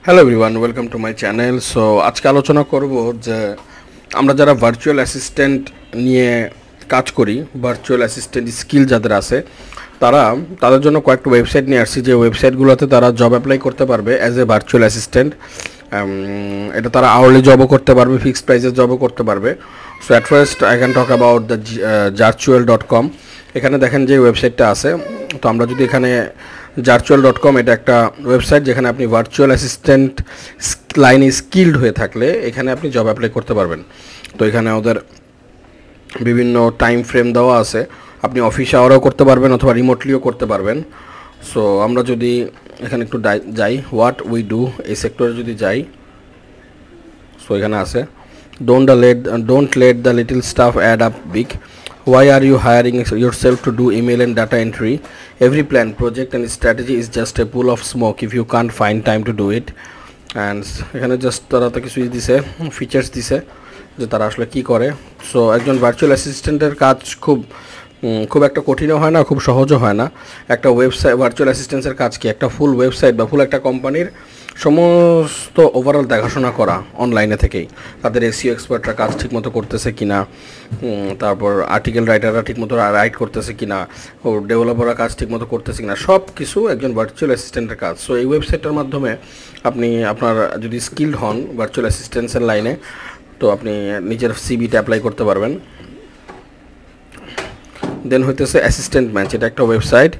Hello everyone, welcome to my channel. So আজকে আলোচনা করব যে আমরা যারা ভার্চুয়াল অ্যাসিস্ট্যান্ট নিয়ে কাজ করি, ভার্চুয়াল অ্যাসিস্ট্যান্ট স্কিল যাদের আছে তাদের জন্য কয়েকটা ওয়েবসাইট নিয়ে আসছি, যে ওয়েবসাইটগুলোতে তারা জব অ্যাপ্লাই করতে পারবে অ্যাজ এ ভার্চুয়াল অ্যাসিস্ট্যান্ট। এটা তারা আওয়ারলি জবও করতে পারবে, ফিক্সড প্রাইসের জবও করতে পারবে। So at first I can talk about the jarchuel.com। এখানে দেখেন যে ওয়েবসাইটটা আছে, তো আমরা যদি এখানে jarchuel.com, এটা একটা ওয়েবসাইট যেখানে আপনি ভার্চুয়াল অ্যাসিস্ট্যান্ট লাইনে স্কিল্ড হয়ে থাকলে এখানে আপনি জব অ্যাপ্লাই করতে পারবেন। তো এখানে ওদের বিভিন্ন টাইম ফ্রেম দেওয়া আছে, আপনি অফিস আওয়ারও করতে পারবেন অথবা রিমোটলিও করতে পারবেন। সো আমরা যদি এখানে একটু যাই, হোয়াট উই ডু এই সেক্টরে যদি যাই, সো এখানে আছে don't let the little stuff add up big. Why are you hiring yourself to do email and data entry? Every plan, project and strategy is just a pool of smoke if you can't find time to do it. And এখানে just তারা তো কিছু দিছে, features দিছে যে তারা আসলে কী করে। সো একজন ভার্চুয়াল অ্যাসিস্ট্যান্টের কাজ খুব একটা কঠিনও হয় না, খুব সহজও হয় না। একটা ওয়েবসাইট, ভার্চুয়াল অ্যাসিস্ট্যান্সের কাজ কি, একটা ফুল ওয়েবসাইট বা ফুল একটা কোম্পানির সমস্ত ওভারঅল দেখাশোনা করা অনলাইনে থেকেই। তাদের এসইও এক্সপার্টরা কাজ ঠিকমতো করতেছে কিনা, তারপর আর্টিকেল রাইটাররা ঠিকমতো রাইট করতেছে কিনা, ও ডেভেলপাররা কাজ ঠিকমতো করতেছে কিনা, সব কিছু একজন ভার্চুয়াল অ্যাসিস্ট্যান্টের কাজ। সো এই ওয়েবসাইটটার মাধ্যমে আপনি আপনার যদি স্কিল্ড হন ভার্চুয়াল অ্যাসিস্ট্যান্সের লাইনে, তো আপনি নিজের সিভিটা অ্যাপ্লাই করতে পারবেন। দেন হইতেছে অ্যাসিস্ট্যান্ট ম্যাচ, এটা একটা ওয়েবসাইট।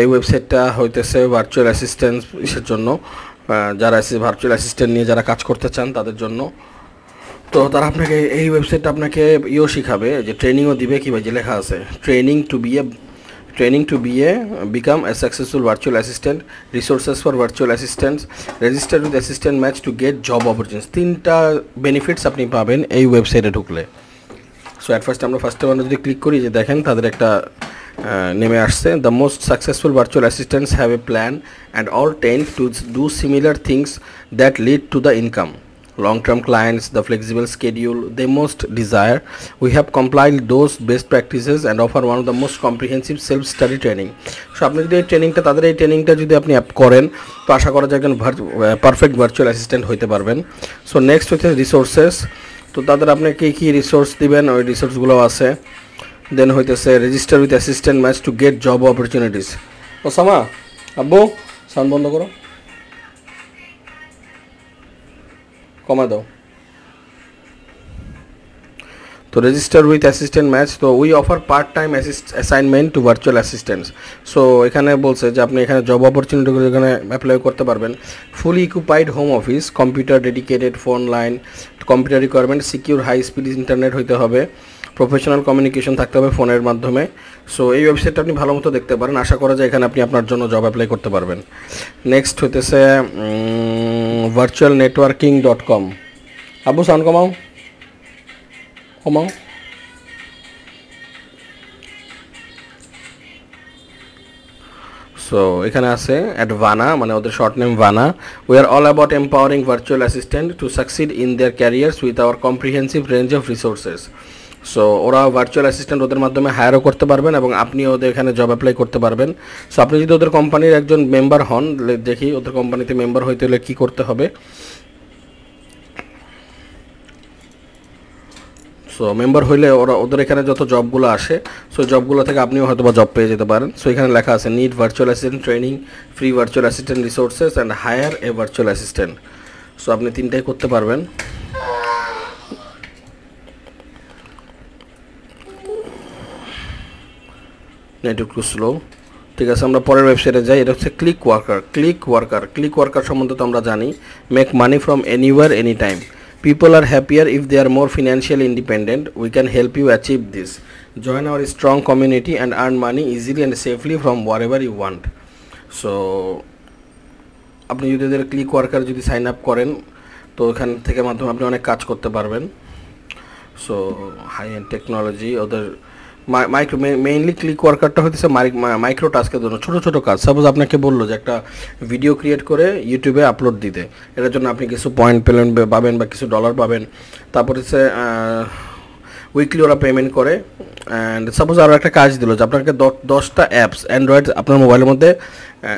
এই ওয়েবসাইটটা হইতেছে ভার্চুয়াল অ্যাসিস্ট্যান্সের জন্য, যারা ভার্চুয়াল অ্যাসিস্ট্যান্ট নিয়ে যারা কাজ করতে চান তাদের জন্য। তো তারা আপনাকে এই ওয়েবসাইটটা আপনাকে শিখাবে, যে ট্রেনিংও দিবে, কীভাবে যে লেখা আছে training to be a become a successful virtual assistant, resources for virtual assistants, register with assistant match to get job opportunities. 3টা বেনিফিটস আপনি পাবেন এই ওয়েবসাইটে ঢুকলে। সো অ্যাট ফার্স্ট আমরা যদি ক্লিক করি, যে দেখেন তাদের একটা নেমে আসছে, the most successful virtual assistants have a plan and all tend to do similar things that lead to the income, long-term clients, the flexible schedule they most desire. We have compiled those best practices and offer one of the most comprehensive self-study training. So আপনি যদি তাদের এই ট্রেনিংটা যদি আপনি করেন, তো আশা করা যায় একজন পারফেক্ট ভার্চুয়াল অ্যাসিস্ট্যান্ট হইতে পারবেন। সো নেক্সট হচ্ছে রিসোর্সেস, তো তাদের আপনাকে কী রিসোর্স দিবেন, ওই রিসোর্সগুলো আছে। দেন হইতেছে register with assistant match to get job opportunities. Osama, আব্বু সাউন্ড বন্ধ করো, কমা দাও। তো রেজিস্টার উইথ অ্যাসিস্ট্যান্ট ম্যাচ, তো we offer part time assignment to virtual assistants. So এখানে বলছে যে আপনি এখানে জব অপরচুনিটিগুলো এখানে অ্যাপ্লাই করতে পারবেন। Fully equipped home office, computer dedicated, phone line, computer requirement, secure high speed internet হইতে হবে, প্রফেশনাল কমিউনিকেশন থাকতে হবে ফোনের মাধ্যমে। সো এই ওয়েবসাইটটা আপনি ভালো মতো দেখতে পারেন, আশা করা যায় এখানে আপনি আপনার জন্য জব অ্যাপ্লাই করতে পারবেন। নেক্সট হইতেছে virtualnetworking.com। আবু সাউন্ড কমাও। সো এখানে আছে অ্যাট ভানা, মানে ওদের short name Vana. We are all about empowering virtual assistant to succeed in their careers with our comprehensive range of resources. So ওরা ভার্চুয়াল অ্যাসিস্ট্যান্ট ওদের মাধ্যমে হায়ারও করতে পারবেন এবং আপনি ওদের এখানে জব অ্যাপ্লাই করতে পারবেন। সো আপনি যদি ওদের কোম্পানির একজন মেম্বার হন, দেখি ওদের কোম্পানিতে মেম্বার হইতে হলে কী করতে হবে। সো মেম্বার হইলে ওদের এখানে যত জবগুলো আসে, সো জবগুলো থেকে আপনিও হয়তো বা জব পেয়ে যেতে পারেন। সো এখানে লেখা আছে need virtual assistant training, free virtual assistant resources and hire a virtual assistant. So আপনি 3টাই করতে পারবেন। নেটওয়ার্ক একটু স্লো, ঠিক আছে। আমরা পরের ওয়েবসাইটে যাই, এটা হচ্ছে ক্লিক ওয়ার্কার সম্বন্ধে তো আমরা জানি, make money from anywhere any time, people are happier if they are more financially independent. We can help you achieve this. Join our strong community and earn money easily and safely from wherever you want. So আপনি যদি এদের click worker যদি sign up করেন, তো এখান থেকে মাধ্যমে আপনি অনেক কাজ করতে পারবেন। সো হাই এন্ড টেকনোলজি, ওদের মেইনলি ক্লিক ওয়ার্কারটা হচ্ছে মাইক্রো টাস্কের জন্য, ছোটো কাজ। সাপোজ আপনাকে বললো যে একটা ভিডিও ক্রিয়েট করে ইউটিউবে আপলোড দিতে, এটার জন্য আপনি কিছু পয়েন্ট পাবেন বা কিছু ডলার পাবেন। তারপর হচ্ছে উইকলি ওরা পেমেন্ট করে। অ্যান্ড সাপোজ আরও একটা কাজ দিল যে আপনাকে 10টা অ্যাপস অ্যান্ড্রয়েড আপনার মোবাইলের মধ্যে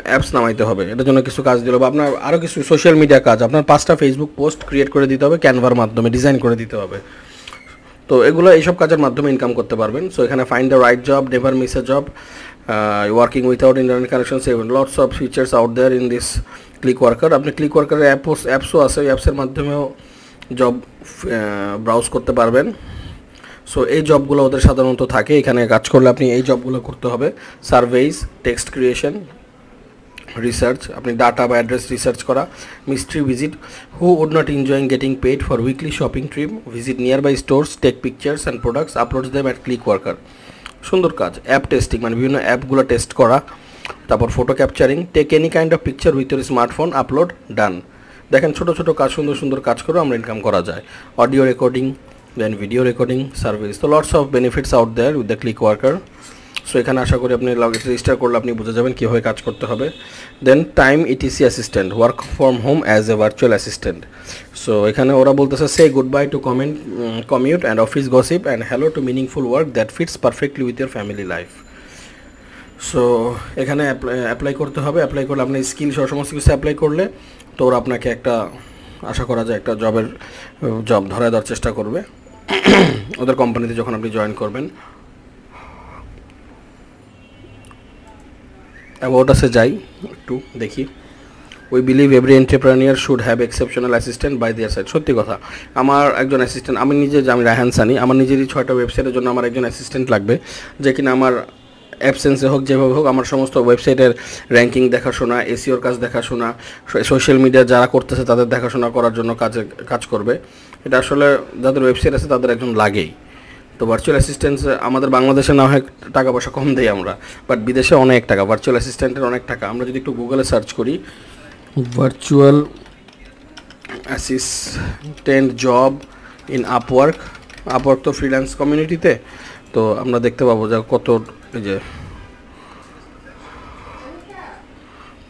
অ্যাপস নামাইতে হবে, এটার জন্য কিছু কাজ দিল, বা আপনার আরও কিছু সোশ্যাল মিডিয়া কাজ, আপনার 5টা ফেসবুক পোস্ট ক্রিয়েট করে দিতে হবে, ক্যানভার মাধ্যমে ডিজাইন করে দিতে হবে। তো এগুলো এইসব কাজের মাধ্যমে ইনকাম করতে পারবেন। সো এখানে find the right job, never miss a job, working without internet connection, lots of features out there in this click worker. আপনি ক্লিক ওয়ার্কারের অ্যাপসও আছে, ওই অ্যাপসের মাধ্যমেও জব ব্রাউজ করতে পারবেন। সো এই জবগুলো ওদের সাধারণত থাকে, এখানে কাজ করলে আপনি এই জবগুলো করতে হবে। সার্ভেইজ, টেক্সট ক্রিয়েশন, রিসার্চ, আপনি ডাটা বা অ্যাড্রেস রিসার্চ করা, mystery visit, who would not enjoying getting paid for weekly shopping trip, visit nearby stores, take pictures and products, uploads them at click worker. সুন্দর কাজ। App testing, মানে বিভিন্ন অ্যাপগুলো test করা, তারপর photo capturing, take any kind of picture with your smartphone, upload, done. দেখেন ছোটো ছোটো কাজ, সুন্দর সুন্দর কাজ করেও আমরা ইনকাম করা যায়। Audio recording, then video recording service. তো lots of benefits out there with the click worker. So এখানে আশা করি আপনি রেজিস্টার করলে আপনি বুঝে যাবেন কীভাবে কাজ করতে হবে। Then time etc assistant, work from home as a virtual assistant. So এখানে ওরা বলতেছে say goodbye to commute and office gossip and hello to meaningful work that fits perfectly with your family life. So এখানে apply করতে হবে। Apply করলে আপনার skill সহ সমস্ত কিছু অ্যাপ্লাই করলে তো ওরা আপনাকে একটা, আশা করা যায় একটা জব ধরায় দেওয়ার চেষ্টা করবে ওদের কোম্পানিতে যখন আপনি জয়েন করবেন। অ্যাবাউট আসে যাই, একটু দেখি। We believe every entrepreneur should have exceptional assistant by their side. সত্যি কথা, আমার একজন অ্যাসিস্ট্যান্ট, আমি নিজে, আমি রায়হান সানি, আমার নিজেরই 6টা ওয়েবসাইটের জন্য আমার একজন অ্যাসিস্ট্যান্ট লাগবে, যে কিনা আমার অ্যাবসেন্সে হোক, যেভাবে হোক, আমার সমস্ত ওয়েবসাইটের র্যাঙ্কিং দেখাশোনা, এসিওর কাজ দেখাশোনা, সোশ্যাল মিডিয়া যারা করতেছে তাদের দেখাশোনা করার জন্য কাজ করবে। এটা আসলে যাদের ওয়েবসাইট আছে তাদের একজন লাগেই। তো ভার্চুয়াল অ্যাসিস্ট্যান্ট আমাদের বাংলাদেশে না হয় টাকা পয়সা কম দেই আমরা, বাট বিদেশে অনেক টাকা, ভার্চুয়াল অ্যাসিস্ট্যান্টের অনেক টাকা। আমরা যদি একটু গুগলে সার্চ করি virtual assistant job in Upwork তো ফ্রিল্যান্স কমিউনিটিতে, তো আমরা দেখতে পাবো যে কত, এই যে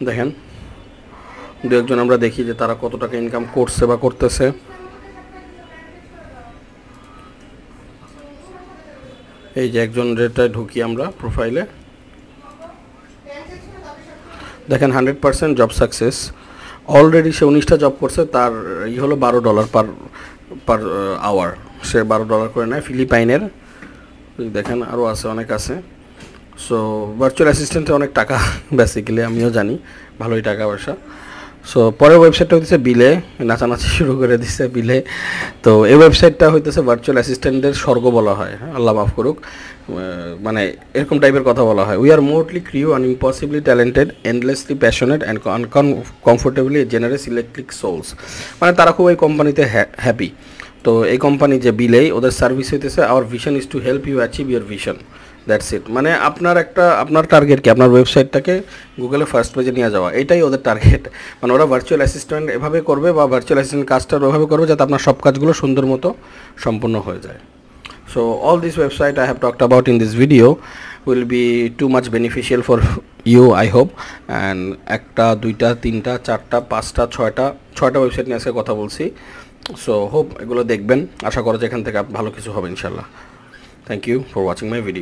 দেখেন দু একজন আমরা দেখি যে তারা কত টাকা ইনকাম করছে বা করতেছে। এই যে একজন রেটায় ঢুকি আমরা প্রোফাইলে, দেখেন 100% জব সাকসেস। অলরেডি সে 19টা জব করছে, তার হলো $12 পার আওয়ার, সে $12 করে নেয় ফিলিপাইনের। দেখেন আরও আছে, অনেক আছে। সো ভার্চুয়াল অ্যাসিস্ট্যান্টে অনেক টাকা, বেসিক্যালি আমিও জানি ভালোই টাকা পয়সা। সো পরের ওয়েবসাইটটা হইতেছে বিলে, নাচানাচি শুরু করে দিচ্ছে বিলে। তো এই ওয়েবসাইটটা হইতেছে ভার্চুয়াল অ্যাসিস্ট্যান্টের স্বর্গ বলা হয়, হ্যাঁ, আল্লাহ মাফ করুক, মানে এরকম টাইপের কথা বলা হয়। We are morally crew and impossibly talented, endlessly passionate and comfortably generous electric souls. মানে তারা খুব এই কোম্পানিতে হ্যাপি। তো এই কোম্পানি যে বিলেই, ওদের সার্ভিস হইতেছে our vision is to help you achieve your vision, that's it. মানে আপনার টার্গেট কি, আপনার ওয়েবসাইটটাকে গুগলে ফার্স্ট পেজে নিয়ে যাওয়া, এটাই ওদের টার্গেট। মানে ওরা ভার্চুয়াল অ্যাসিস্ট্যান্ট এভাবে করবে, বা ভার্চুয়াল অ্যাসিস্ট্যান্ট কাজটা ওভাবে করবে যাতে আপনার সব কাজগুলো সুন্দর মতো সম্পূর্ণ হয়ে যায়। So all this website I have talked about in this video will be too much beneficial for you, I hope. And একটা, দুইটা, তিনটা, চারটা, পাঁচটা, ছয়টা ওয়েবসাইট নিয়ে আজকে কথা বলছি। সো হোপ এগুলো দেখবেন, আশা করা যায় এখান থেকে ভালো কিছু হবে ইনশাল্লাহ। Thank you for watching my video.